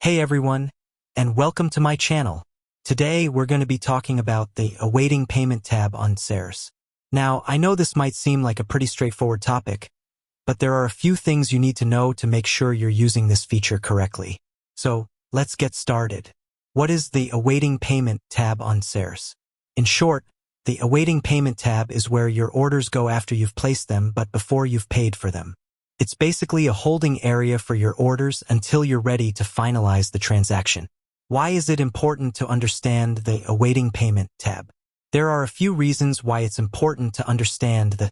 Hey everyone, and welcome to my channel. Today we're going to be talking about the Awaiting Payment tab on DSers. Now, I know this might seem like a pretty straightforward topic, but there are a few things you need to know to make sure you're using this feature correctly. So, let's get started. What is the Awaiting Payment tab on DSers? In short, the Awaiting Payment tab is where your orders go after you've placed them but before you've paid for them. It's basically a holding area for your orders until you're ready to finalize the transaction. Why is it important to understand the Awaiting Payment tab? There are a few reasons why it's important to understand the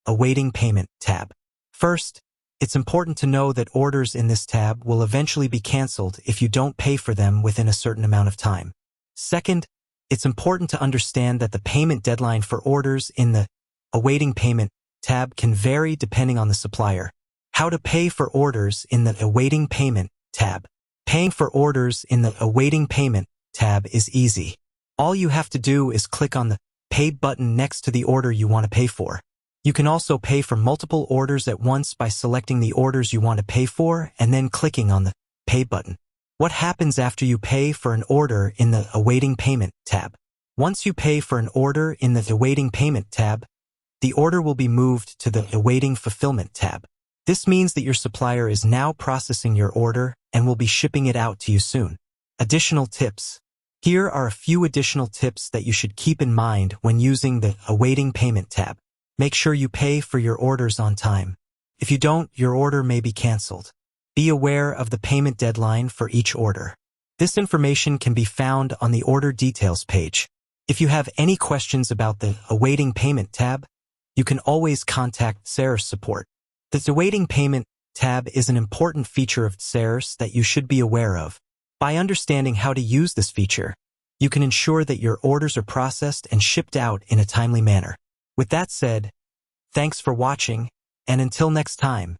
Awaiting Payment tab. First, it's important to know that orders in this tab will eventually be canceled if you don't pay for them within a certain amount of time. Second, it's important to understand that the payment deadline for orders in the Awaiting Payment tab can vary depending on the supplier. How to pay for orders in the Awaiting Payment tab. Paying for orders in the Awaiting Payment tab is easy. All you have to do is click on the Pay button next to the order you want to pay for. You can also pay for multiple orders at once by selecting the orders you want to pay for and then clicking on the Pay button. What happens after you pay for an order in the Awaiting Payment tab? Once you pay for an order in the Awaiting Payment tab, the order will be moved to the Awaiting Fulfillment tab. This means that your supplier is now processing your order and will be shipping it out to you soon. Additional tips. Here are a few additional tips that you should keep in mind when using the Awaiting Payment tab. Make sure you pay for your orders on time. If you don't, your order may be canceled. Be aware of the payment deadline for each order. This information can be found on the Order Details page. If you have any questions about the Awaiting Payment tab, you can always contact DSers support. The Awaiting Payment tab is an important feature of DSers that you should be aware of. By understanding how to use this feature, you can ensure that your orders are processed and shipped out in a timely manner. With that said, thanks for watching, and until next time.